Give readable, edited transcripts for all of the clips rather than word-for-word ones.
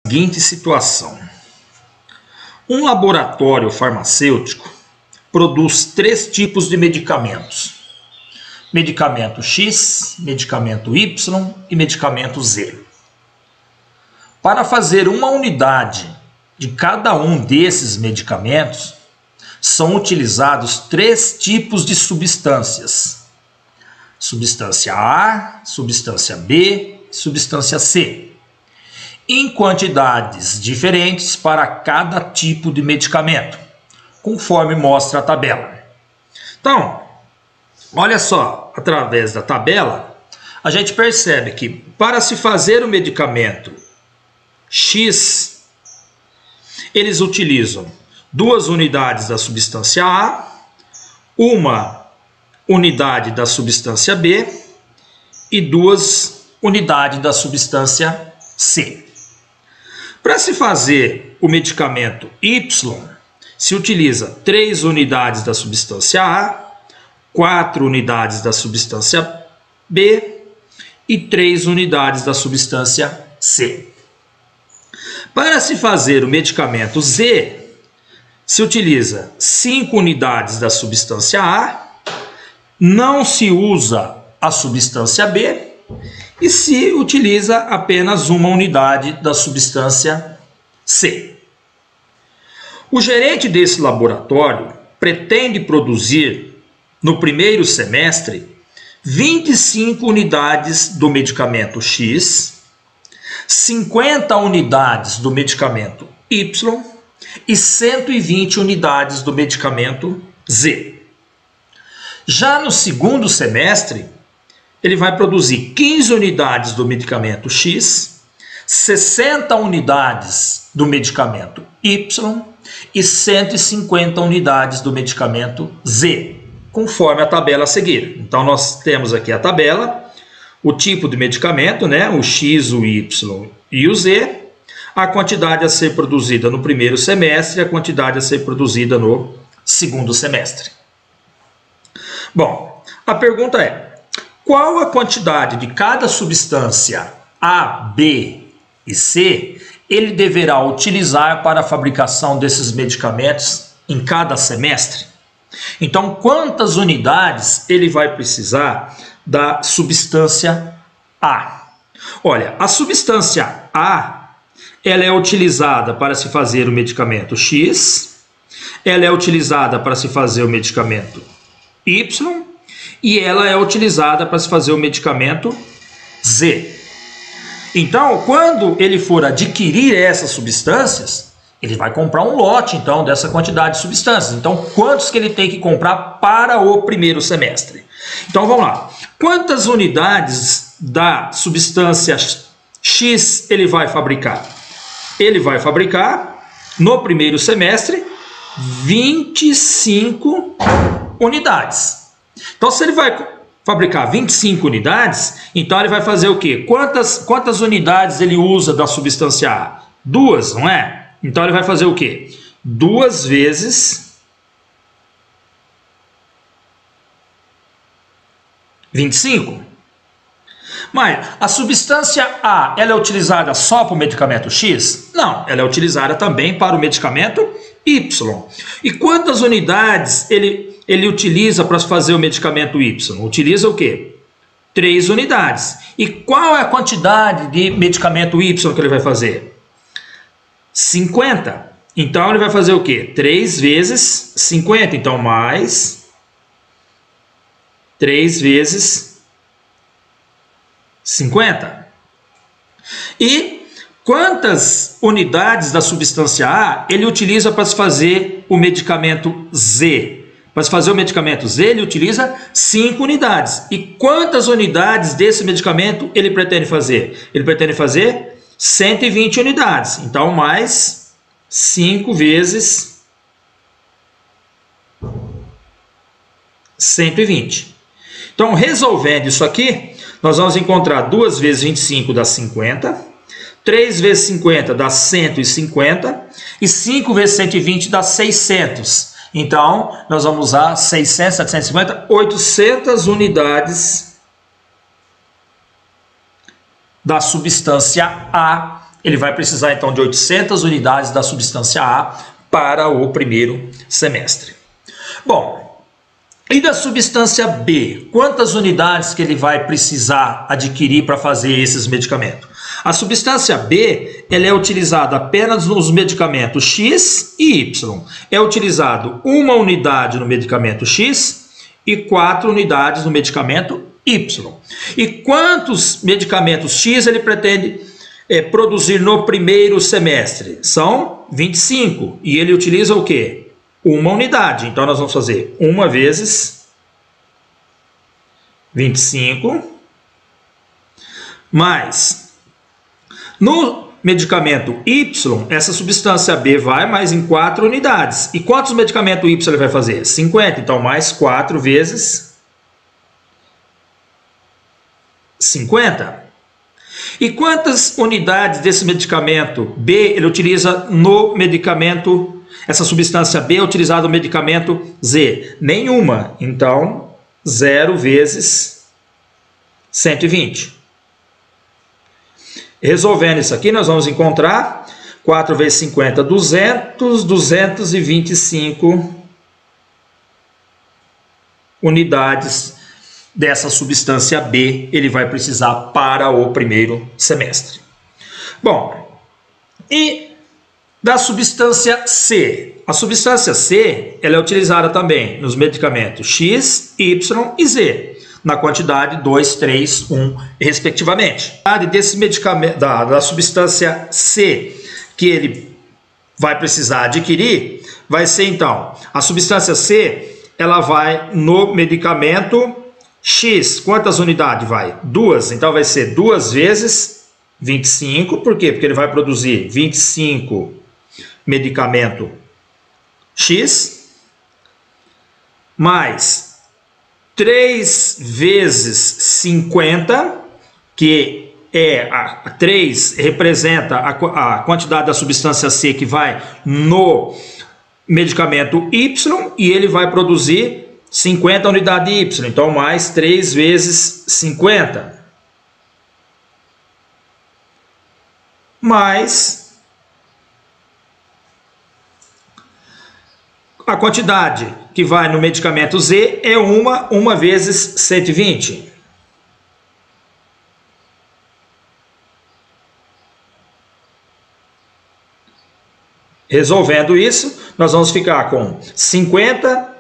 Seguinte situação: um laboratório farmacêutico produz 3 tipos de medicamentos: medicamento X, medicamento Y e medicamento Z. Para fazer uma unidade de cada um desses medicamentos, são utilizados 3 tipos de substâncias: substância A, substância B e substância C, em quantidades diferentes para cada tipo de medicamento, conforme mostra a tabela. Então, olha só, através da tabela, a gente percebe que para se fazer o medicamento X, eles utilizam 2 unidades da substância A, 1 unidade da substância B e 2 unidades da substância C. Para se fazer o medicamento Y, se utiliza 3 unidades da substância A, 4 unidades da substância B e 3 unidades da substância C. Para se fazer o medicamento Z, se utiliza 5 unidades da substância A, não se usa a substância B e se utiliza apenas 1 unidade da substância C. O gerente desse laboratório pretende produzir, no primeiro semestre, 25 unidades do medicamento X, 50 unidades do medicamento Y e 120 unidades do medicamento Z. Já no segundo semestre, ele vai produzir 15 unidades do medicamento X, 60 unidades do medicamento Y e 150 unidades do medicamento Z, conforme a tabela a seguir. Então, nós temos aqui a tabela, o tipo de medicamento, né, o X, o Y e o Z, a quantidade a ser produzida no primeiro semestre e a quantidade a ser produzida no segundo semestre. Bom, a pergunta é: qual a quantidade de cada substância A, B e C ele deverá utilizar para a fabricação desses medicamentos em cada semestre? Então, quantas unidades ele vai precisar da substância A? Olha, a substância A, ela é utilizada para se fazer o medicamento X, ela é utilizada para se fazer o medicamento Y e ela é utilizada para se fazer o medicamento Z. Então, quando ele for adquirir essas substâncias, ele vai comprar um lote, então, dessa quantidade de substâncias. Então, quantos que ele tem que comprar para o primeiro semestre? Então, vamos lá. Quantas unidades da substância X ele vai fabricar? Ele vai fabricar, no primeiro semestre, 25 unidades. Então, se ele vai fabricar 25 unidades, então ele vai fazer o quê? Quantas unidades ele usa da substância A? 2, não é? Então, ele vai fazer o quê? 2 vezes 25. Mas a substância A, ela é utilizada só para o medicamento X? Não, ela é utilizada também para o medicamento Y. E quantas unidades ele utiliza para fazer o medicamento Y? Utiliza o quê? 3 unidades. E qual é a quantidade de medicamento Y que ele vai fazer? 50. Então, ele vai fazer o quê? 3 vezes 50. Então, mais 3 vezes 50. E quantas unidades da substância A ele utiliza para se fazer o medicamento Z? Para se fazer o medicamento Z, ele utiliza 5 unidades. E quantas unidades desse medicamento ele pretende fazer? Ele pretende fazer 120 unidades. Então, mais 5 vezes 120. Então, resolvendo isso aqui, nós vamos encontrar 2 vezes 25 dá 50, 3 vezes 50 dá 150 e 5 vezes 120 dá 600. Então, nós vamos usar 600, 750, 800 unidades da substância A ele vai precisar então de 800 unidades da substância A para o primeiro semestre. Bom, e da substância B, quantas unidades que ele vai precisar adquirir para fazer esses medicamentos? A substância B, ela é utilizada apenas nos medicamentos X e Y. É utilizado 1 unidade no medicamento X e 4 unidades no medicamento Y. E quantos medicamentos X ele pretende produzir no primeiro semestre? São 25. E ele utiliza o quê? 1 unidade. Então, nós vamos fazer 1 vezes 25, mais, no medicamento Y, essa substância B vai mais em 4 unidades. E quantos medicamentos Y ele vai fazer? 50. Então, mais 4 vezes 50. E quantas unidades desse medicamento B ele utiliza no medicamento, essa substância B é utilizada no medicamento Z? Nenhuma. Então, 0 vezes 120. Resolvendo isso aqui, nós vamos encontrar 4 vezes 50, 200, 225 unidades dessa substância B ele vai precisar para o primeiro semestre. Bom, e da substância C? A substância C ela é utilizada também nos medicamentos X, Y e Z, na quantidade 2, 3, 1, respectivamente. Desse medicamento, da substância C que ele vai precisar adquirir, vai ser então, a substância C, ela vai no medicamento X. Quantas unidades vai? 2. Então vai ser 2 vezes 25. Por quê? Porque ele vai produzir 25 medicamento X, mais 3 vezes 50, que a 3 representa a quantidade da substância C que vai no medicamento Y, e ele vai produzir 50 unidades de Y. Então, mais 3 vezes 50. Mais a quantidade que vai no medicamento Z é 1 vezes 120. Resolvendo isso, nós vamos ficar com 50,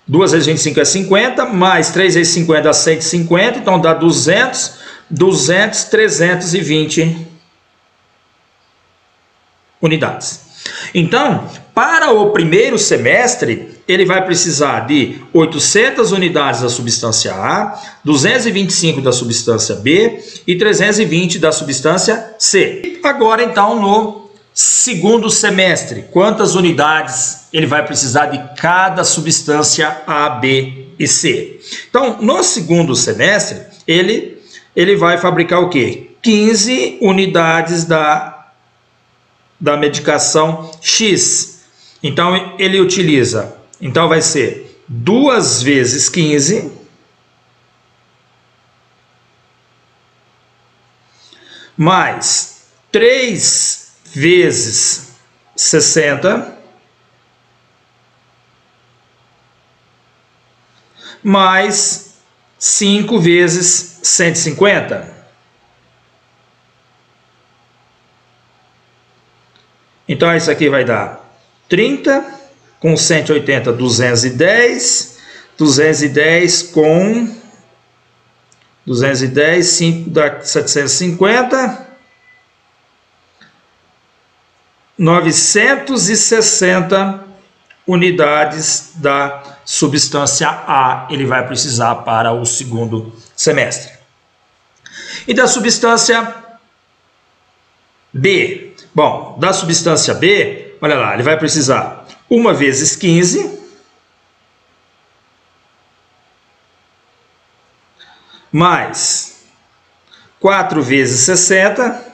2 vezes 25 é 50, mais 3 vezes 50 dá 150, então dá 200, 200, 320 unidades. Então, para o primeiro semestre, ele vai precisar de 800 unidades da substância A, 225 da substância B e 320 da substância C. Agora, então, no segundo semestre, quantas unidades ele vai precisar de cada substância A, B e C? Então, no segundo semestre, ele vai fabricar o quê? 15 unidades da medicação X. Então, ele utiliza, então vai ser 2 vezes 15, mais 3 vezes 60, mais 5 vezes 150. Então, isso aqui vai dar 30, com 180, 210, 210 com 210, 5 dá 750, 960 unidades da substância A ele vai precisar para o segundo semestre. E da substância B? Bom, da substância B, olha lá, ele vai precisar 1 vezes 15, mais 4 vezes 60,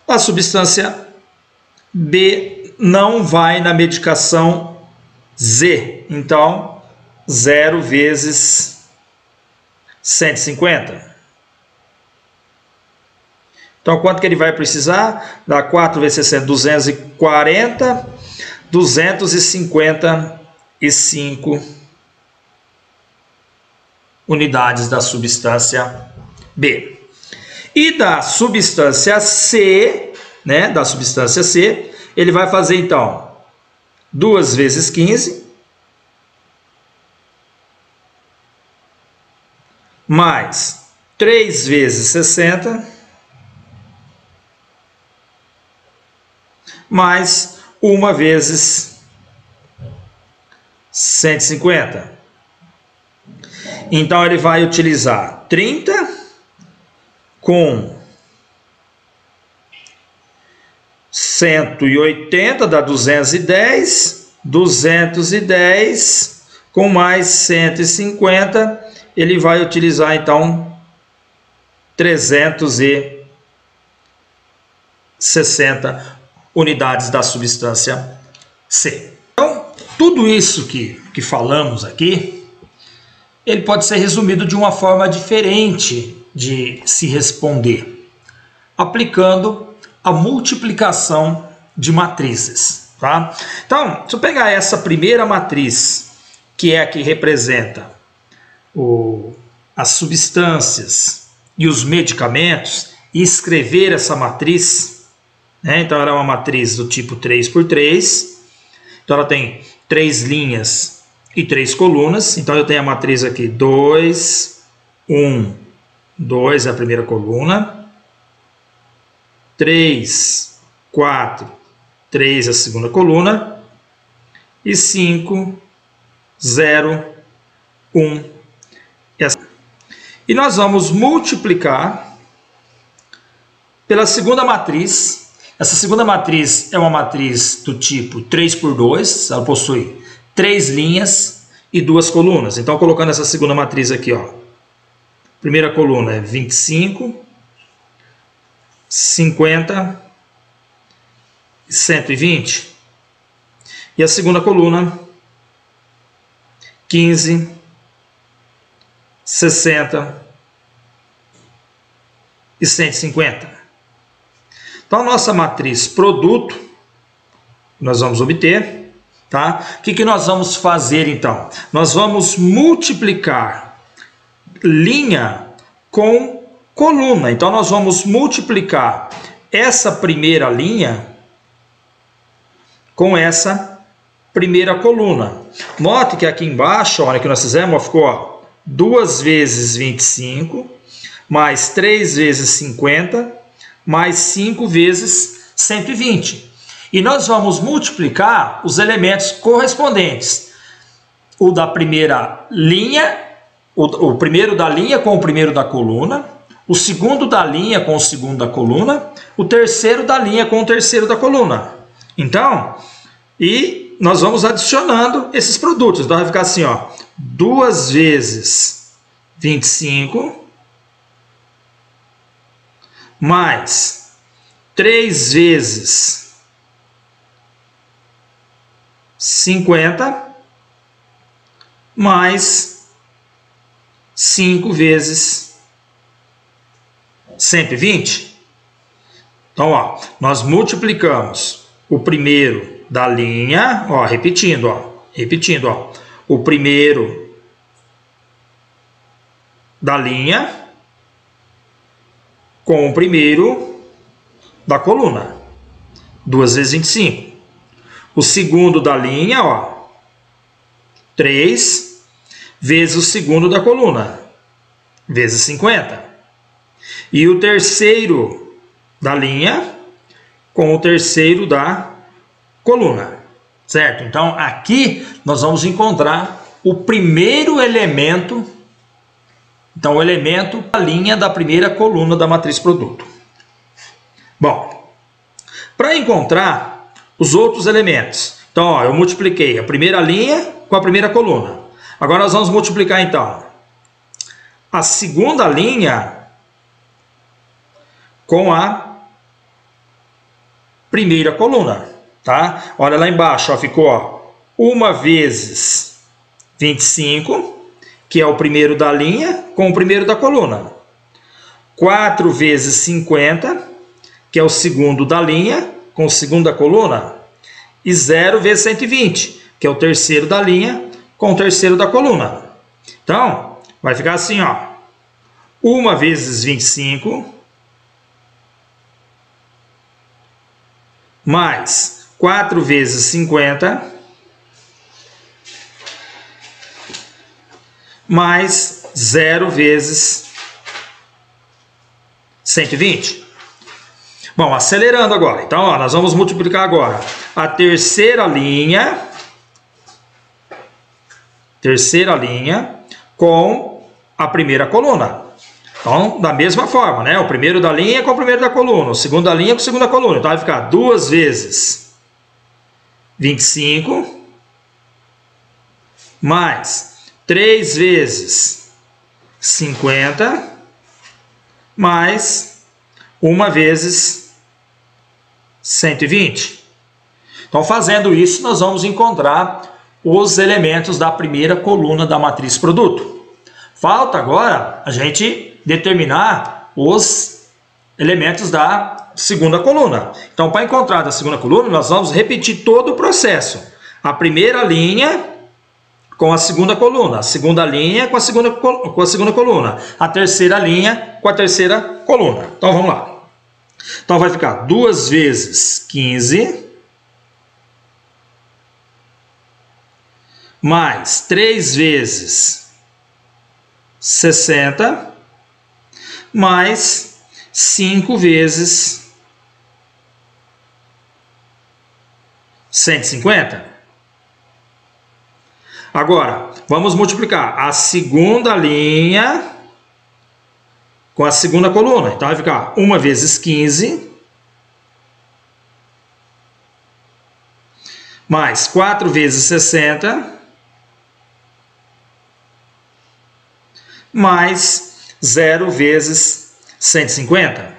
a substância B não vai na medicação Z, então 0 vezes 150. Então, quanto que ele vai precisar? Dá 4 vezes 60, 240, 255 unidades da substância B. E da substância C, né, da substância C, ele vai fazer, então, 2 vezes 15, mais 3 vezes 60, mais 1 vezes 150. Então, ele vai utilizar 30 com 180, dá 210, 210 com mais 150, ele vai utilizar, então, 360 unidades da substância C. Então, tudo isso que falamos aqui, ele pode ser resumido de uma forma diferente de se responder, aplicando a multiplicação de matrizes. Tá? Então, se eu pegar essa primeira matriz, que é a que representa as substâncias e os medicamentos, e escrever essa matriz, né? Então ela é uma matriz do tipo 3×3, então ela tem 3 linhas e 3 colunas, então eu tenho a matriz aqui 2, 1, 2 é a primeira coluna, 3, 4, 3 é a segunda coluna, e 5, 0, 1. E nós vamos multiplicar pela segunda matriz. Essa segunda matriz é uma matriz do tipo 3×2, ela possui 3 linhas e 2 colunas. Então, colocando essa segunda matriz aqui, ó, primeira coluna é 25, 50 e 120. E a segunda coluna, 15, 60 e 150. Então, a nossa matriz produto, nós vamos obter, tá? O que nós vamos fazer, então? Nós vamos multiplicar linha com coluna. Então, nós vamos multiplicar essa primeira linha com essa primeira coluna. Note que aqui embaixo, olha que nós fizemos, ó, ficou, ó, 2 vezes 25, mais 3 vezes 50, mais 5 vezes 120. E nós vamos multiplicar os elementos correspondentes. O da primeira linha, o primeiro da linha com o primeiro da coluna, o segundo da linha com o segundo da coluna, o terceiro da linha com o terceiro da coluna. Então, e nós vamos adicionando esses produtos. Então vai ficar assim, ó, 2 vezes 25 mais 3 vezes 50 mais 5 vezes 120. Então, ó, nós multiplicamos o primeiro da linha, ó, repetindo, ó, o primeiro da linha com o primeiro da coluna, 2 vezes 25. O segundo da linha, ó, 3 vezes o segundo da coluna, vezes 50. E o terceiro da linha com o terceiro da coluna, certo? Então, aqui nós vamos encontrar o primeiro elemento, então o elemento da linha da primeira coluna da matriz produto. Bom, para encontrar os outros elementos, então, ó, eu multipliquei a primeira linha com a primeira coluna. Agora nós vamos multiplicar, então, a segunda linha com a primeira coluna, tá? Olha lá embaixo, ó, ficou, ó, 1 vezes 25, que é o primeiro da linha com o primeiro da coluna. 4 vezes 50, que é o segundo da linha, com o segundo da coluna, e 0 vezes 120, que é o terceiro da linha, com o terceiro da coluna. Então, vai ficar assim, ó. 1 vezes 25, mais 4 vezes 50, mais 0 vezes 120. Bom, acelerando agora. Então, ó, nós vamos multiplicar agora a terceira linha com a primeira coluna. Então, da mesma forma, né? O primeiro da linha com o primeiro da coluna, o segundo da linha com o segundo da coluna. Então, vai ficar 2 vezes 25, mais 3 vezes 50, mais 1 vezes 120. Então, fazendo isso, nós vamos encontrar os elementos da primeira coluna da matriz produto. Falta agora a gente determinar os elementos da segunda coluna. Então, para encontrar da segunda coluna, nós vamos repetir todo o processo. A primeira linha com a segunda coluna, a segunda linha com a segunda coluna, a terceira linha com a terceira coluna. Então, vamos lá. Então, vai ficar 2 vezes 15, mais 3 vezes 60, mais 5 vezes 150. Agora, vamos multiplicar a segunda linha com a segunda coluna. Então, vai ficar 1 vezes 15, mais 4 vezes 60, mais 0 vezes 150.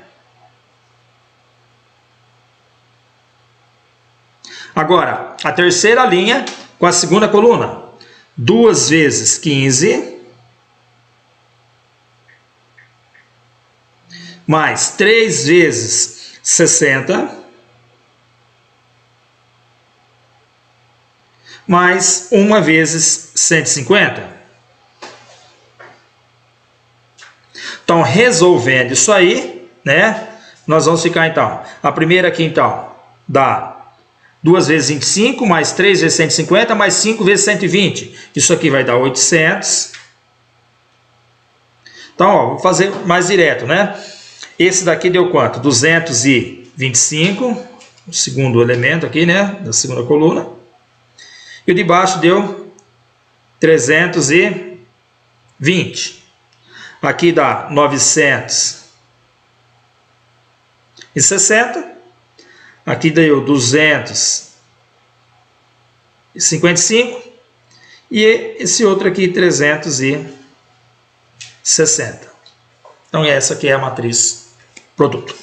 Agora, a terceira linha com a segunda coluna. 2 vezes 15, mais 3 vezes 60, mais 1 vezes 150. Então, resolvendo isso aí, né? Nós vamos ficar, então, a primeira aqui, então, dá 2 vezes 25, mais 3 vezes 150, mais 5 vezes 120. Isso aqui vai dar 800. Então, ó, vou fazer mais direto, né? Esse daqui deu quanto? 225, o segundo elemento aqui, né? Da segunda coluna. E o de baixo deu 320. Aqui dá 960. Aqui deu 255. E esse outro aqui, 360. Então, essa aqui é a matriz produto.